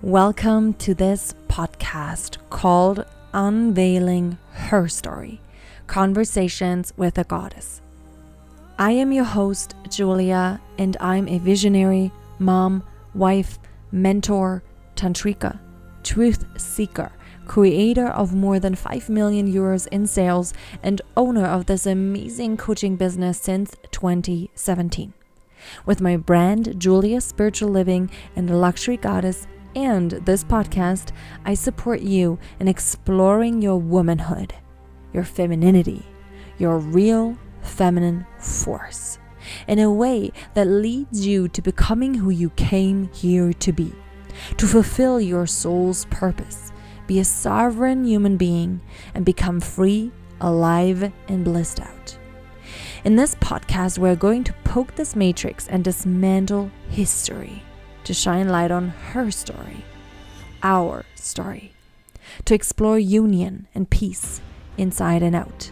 Welcome to this podcast called Unveiling Her Story, Conversations with a Goddess. I am your host, Julia, and I'm a visionary, mom, wife, mentor, tantrika, truth seeker, creator of more than 5 million euros in sales, and owner of this amazing coaching business since 2017. With my brand, Julia Spiritual Living and Luxury Goddess, and this podcast, I support you in exploring your womanhood, your femininity, your real feminine force, in a way that leads you to becoming who you came here to be, to fulfill your soul's purpose, be a sovereign human being, and become free, alive, and blissed out. In this podcast, we're going to poke this matrix and dismantle history to shine light on her story, our story, to explore union and peace inside and out.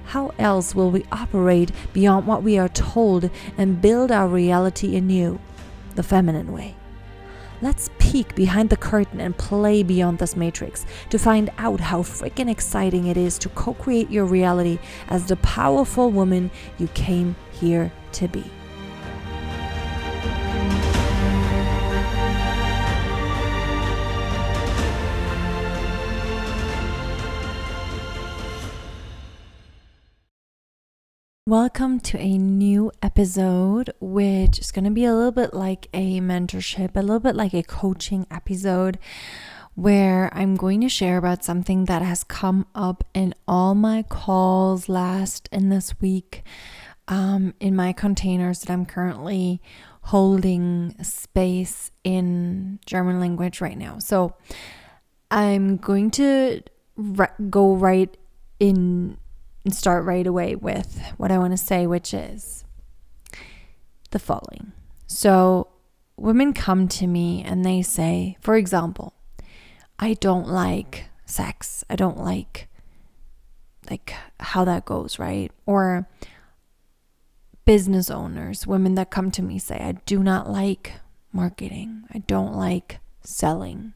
How else will we operate beyond what we are told and build our reality anew, the feminine way? Let's peek behind the curtain and play beyond this matrix to find out how freaking exciting it is to co-create your reality as the powerful woman you came here to be. Welcome to a new episode, which is going to be a little bit like a mentorship, a little bit like a coaching episode, where I'm going to share about something that has come up in all my calls last and this week, in my containers that I'm currently holding space in German language right now. So I'm going to go right in and start right away with what I want to say, which is the following. So women come to me and they say, for example, I don't like sex. I don't like how that goes, right? Or business owners, women that come to me say, I do not like marketing. I don't like selling.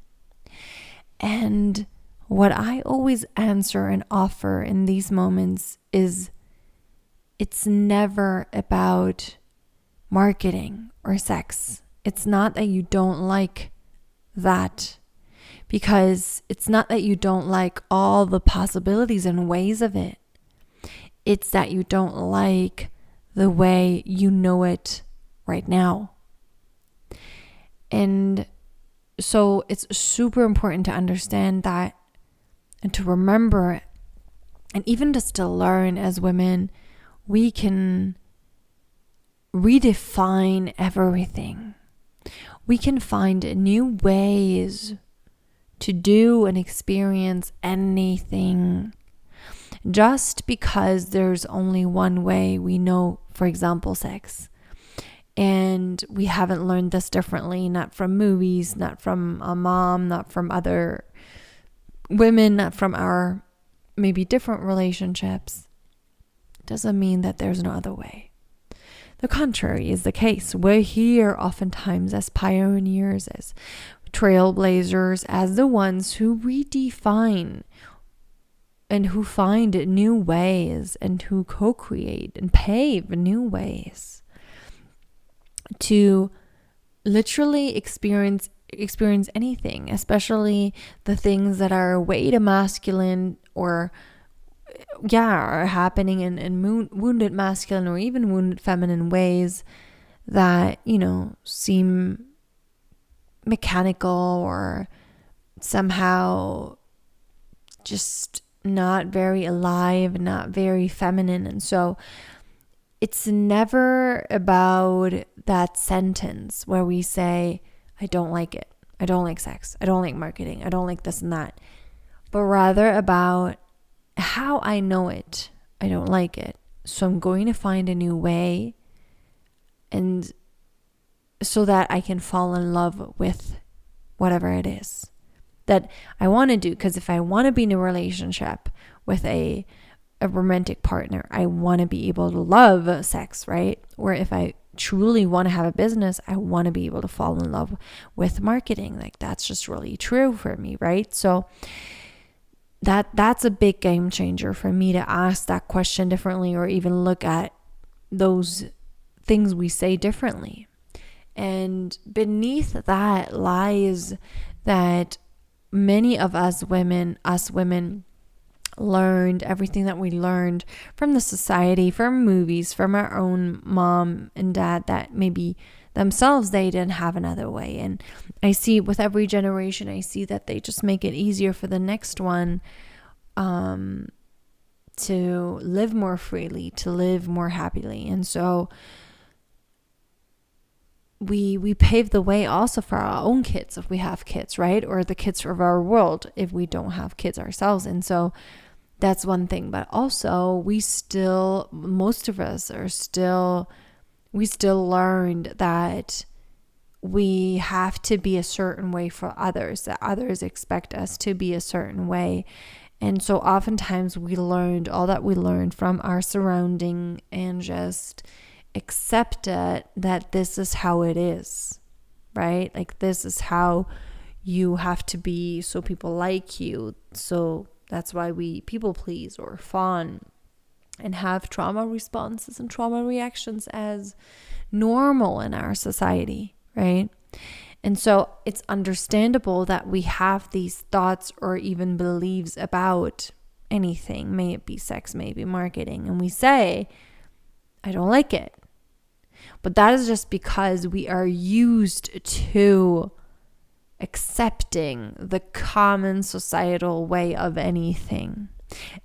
And what I always answer and offer in these moments is it's never about marketing or sex. It's not that you don't like that, because it's not that you don't like all the possibilities and ways of it. It's that you don't like the way you know it right now. And so it's super important to understand that and to remember, and even just to learn as women, we can redefine everything. We can find new ways to do and experience anything. Just because there's only one way we know, for example, sex. And we haven't learned this differently, not from movies, not from a mom, not from other women, not from our maybe different relationships, doesn't mean that there's no other way. The contrary is the case. We're here oftentimes as pioneers, as trailblazers, as the ones who redefine and who find new ways and who co-create and pave new ways to literally experience anything, especially the things that are way too masculine or are happening in wounded masculine or even wounded feminine ways that, seem mechanical or somehow just not very alive, not very feminine. And so it's never about that sentence where we say, I don't like it. I don't like sex. I don't like marketing. I don't like this and that. But rather about how I know it. I don't like it. So I'm going to find a new way, and so that I can fall in love with whatever it is that I want to do. Because if I want to be in a relationship with a romantic partner, I want to be able to love sex, right? Or if I truly want to have a business, I want to be able to fall in love with marketing. Like that's just really true for me, right? So that's a big game changer for me to ask that question differently, or even look at those things we say differently. And beneath that lies that many of us women learned everything that we learned from the society, from movies, from our own mom and dad, that maybe themselves they didn't have another way. And I see with every generation, I see that they just make it easier for the next one to live more freely, to live more happily. And so we pave the way also for our own kids if we have kids, right? Or the kids of our world if we don't have kids ourselves. And so that's one thing. But also most of us we still learned that we have to be a certain way for others, that others expect us to be a certain way. And so oftentimes we learned all that we learned from our surrounding and just accepted that this is how it is, right? Like this is how you have to be so people like you. So that's why we people please or fawn and have trauma responses and trauma reactions as normal in our society, right? And so it's understandable that we have these thoughts or even beliefs about anything, may it be sex, may it be marketing, and we say, I don't like it. But that is just because we are used to accepting the common societal way of anything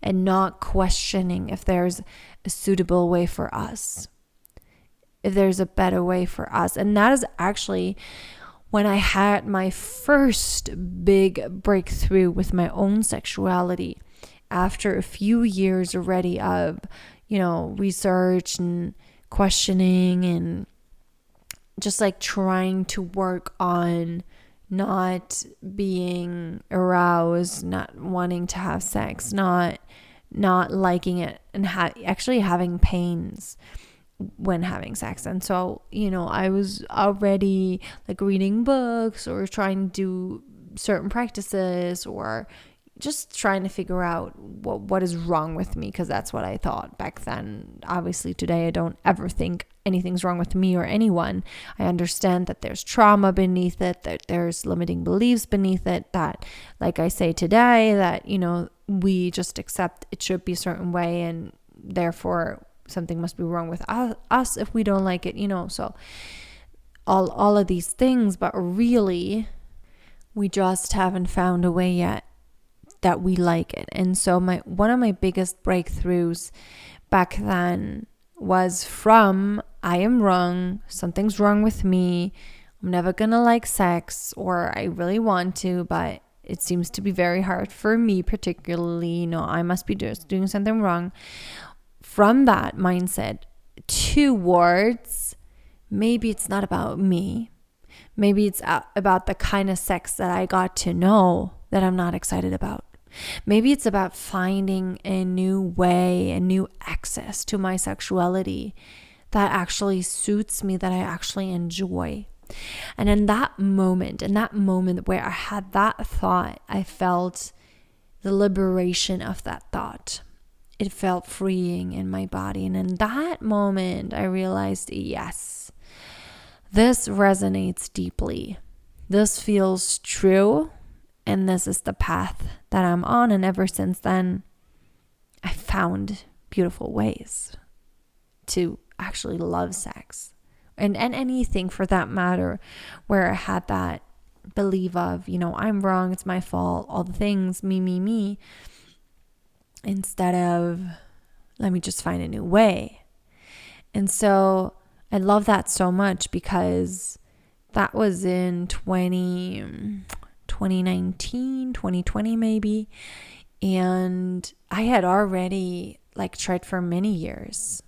and not questioning if there's a suitable way for us, if there's a better way for us. And that is actually when I had my first big breakthrough with my own sexuality after a few years already of, research and questioning and just like trying to work on not being aroused, not wanting to have sex, not liking it, and actually having pains when having sex. And so, I was already like reading books or trying to do certain practices or just trying to figure out what is wrong with me, because that's what I thought back then. Obviously today I don't ever think anything's wrong with me or anyone. I understand that there's trauma beneath it, that there's limiting beliefs beneath it, that like I say today, that we just accept it should be a certain way and therefore something must be wrong with us if we don't like it, so all of these things. But really we just haven't found a way yet that we like it. And so one of my biggest breakthroughs back then was from I am wrong, something's wrong with me, I'm never gonna like sex, or I really want to, but it seems to be very hard for me particularly, I must be just doing something wrong. From that mindset towards maybe it's not about me, maybe it's about the kind of sex that I got to know that I'm not excited about. Maybe it's about finding a new way, a new access to my sexuality that actually suits me, that I actually enjoy. And in that moment where I had that thought, I felt the liberation of that thought. It felt freeing in my body. And in that moment, I realized, yes, this resonates deeply. This feels true. And this is the path that I'm on. And ever since then, I found beautiful ways to actually love sex. And anything for that matter, where I had that belief of, I'm wrong, it's my fault, all the things, me. Instead of, let me just find a new way. And so I love that so much, because that was in 2019, 2020 maybe. And I had already tried for many years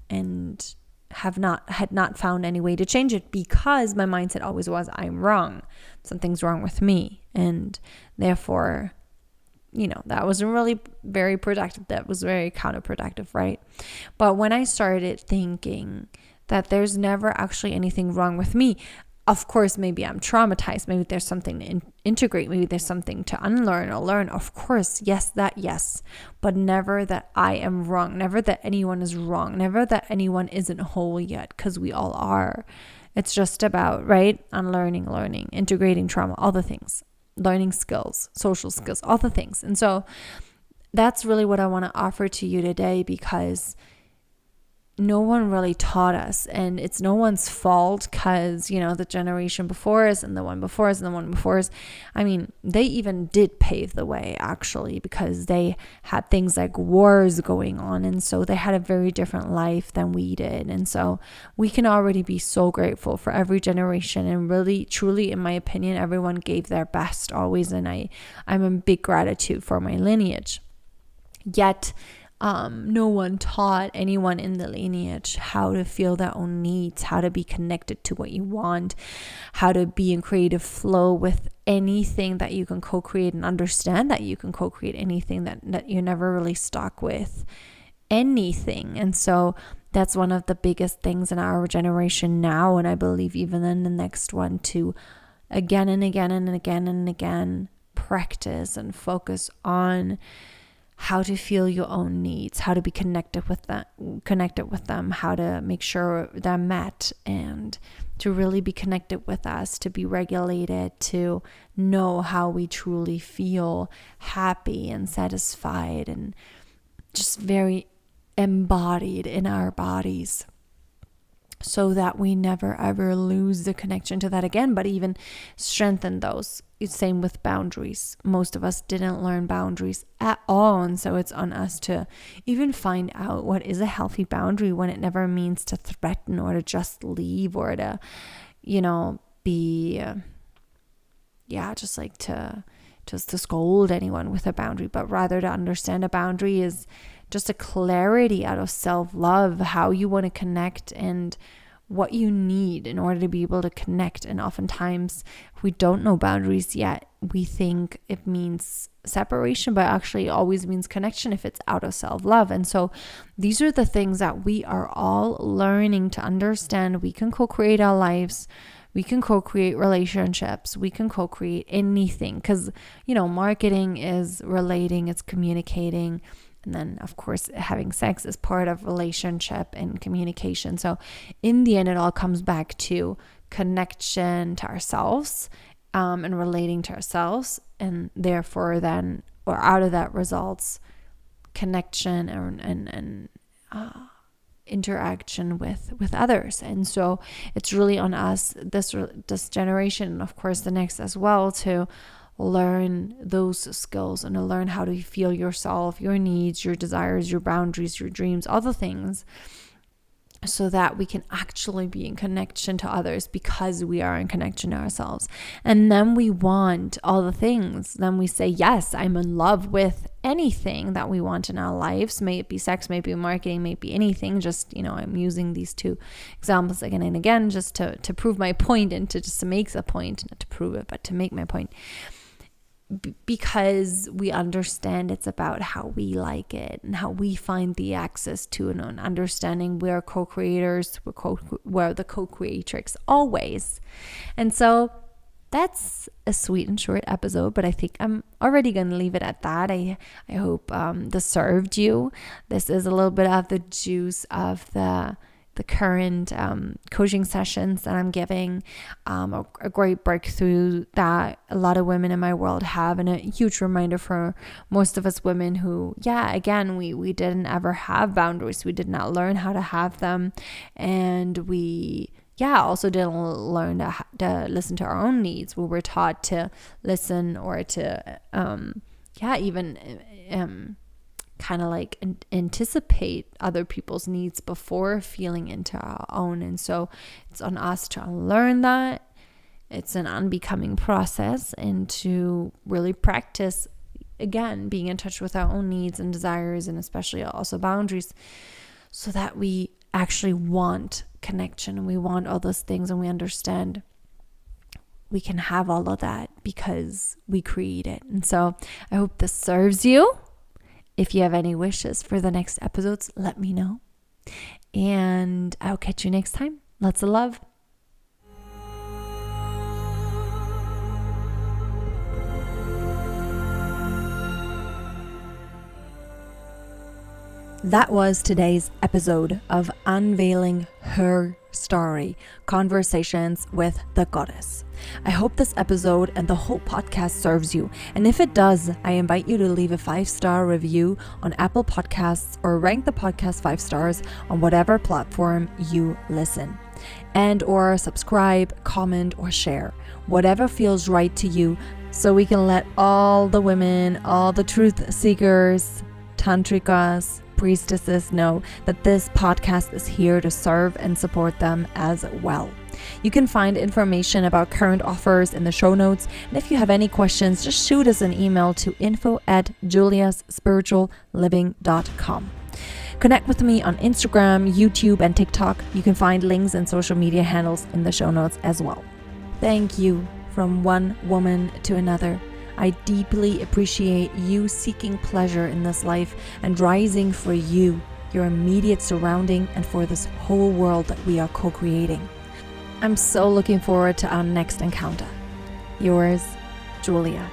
and had not found any way to change it, because my mindset always was, I'm wrong, something's wrong with me. And therefore, that wasn't really very productive. That was very counterproductive, right? But when I started thinking that there's never actually anything wrong with me. Of course, maybe I'm traumatized. Maybe there's something to integrate. Maybe there's something to unlearn or learn. Of course, yes. But never that I am wrong. Never that anyone is wrong. Never that anyone isn't whole yet, because we all are. It's just about, right? Unlearning, learning, integrating trauma, all the things. Learning skills, social skills, all the things. And so that's really what I want to offer to you today, because no one really taught us, and it's no one's fault, because the generation before us and the one before us and the one before us, I mean, they even did pave the way, actually, because they had things like wars going on, and so they had a very different life than we did. And so we can already be so grateful for every generation, and really truly, in my opinion, everyone gave their best always, and I'm in big gratitude for my lineage. Yet no one taught anyone in the lineage how to feel their own needs, how to be connected to what you want, how to be in creative flow with anything that you can co-create, and understand that you can co-create anything, that you're never really stuck with anything. And so that's one of the biggest things in our generation now, and I believe even in the next one, to again and again and again and again practice and focus on how to feel your own needs, how to be connected with them, how to make sure they're met, and to really be connected with us, to be regulated, to know how we truly feel happy and satisfied and just very embodied in our bodies, so that we never ever lose the connection to that again, but even strengthen those. It's same with boundaries. Most of us didn't learn boundaries at all, and so it's on us to even find out what is a healthy boundary, when it never means to threaten or to just leave or to be just like to scold anyone with a boundary, but rather to understand a boundary is just a clarity out of self-love, how you want to connect and what you need in order to be able to connect. And oftentimes, if we don't know boundaries yet, we think it means separation, but actually it always means connection if it's out of self-love. And so these are the things that we are all learning to understand. We can co-create our lives. We can co-create relationships. We can co-create anything, because, marketing is relating, it's communicating. And then, of course, having sex is part of relationship and communication. So in the end, it all comes back to connection to ourselves and relating to ourselves. And therefore then, or out of that results connection and interaction with others. And so it's really on us, this generation, and of course the next as well, to learn those skills and to learn how to feel yourself, your needs, your desires, your boundaries, your dreams, all the things, so that we can actually be in connection to others, because we are in connection to ourselves. And then we want all the things. Then we say, yes, I'm in love with anything that we want in our lives. May it be sex, may it be marketing, may it be anything. Just, I'm using these two examples again and again just to prove my point, and to make the point, not to prove it, but to make my point. Because we understand it's about how we like it and how we find the access to it, and understanding we're co-creators, we're the co-creatrix always. And so that's a sweet and short episode, but I think I'm already going to leave it at that. I hope this served you. This is a little bit of the juice of the current coaching sessions that I'm giving, a great breakthrough that a lot of women in my world have, and a huge reminder for most of us women who, again, we didn't ever have boundaries. We did not learn how to have them, and we also didn't learn to listen to our own needs. We were taught to listen or to kind of like anticipate other people's needs before feeling into our own. And so it's on us to unlearn that. It's an unbecoming process, and to really practice, again, being in touch with our own needs and desires, and especially also boundaries, so that we actually want connection, and we want all those things, and we understand we can have all of that because we create it. And so I hope this serves you. If you have any wishes for the next episodes, let me know. And I'll catch you next time. Lots of love. That was today's episode of Unveiling Her Story, Conversations with the Goddess. I hope this episode and the whole podcast serves you. And if it does, I invite you to leave a 5-star review on Apple Podcasts or rank the podcast 5 stars on whatever platform you listen. And or subscribe, comment, or share, whatever feels right to you, so we can let all the women, all the truth seekers, tantrikas, priestesses know that this podcast is here to serve and support them as well. You can find information about current offers in the show notes. And if you have any questions, just shoot us an email to info@juliaspiritualliving.com. Connect with me on Instagram, YouTube, and TikTok. You can find links and social media handles in the show notes as well. Thank you from one woman to another. I deeply appreciate you seeking pleasure in this life and rising for you, your immediate surrounding, and for this whole world that we are co-creating. I'm so looking forward to our next encounter. Yours, Julia.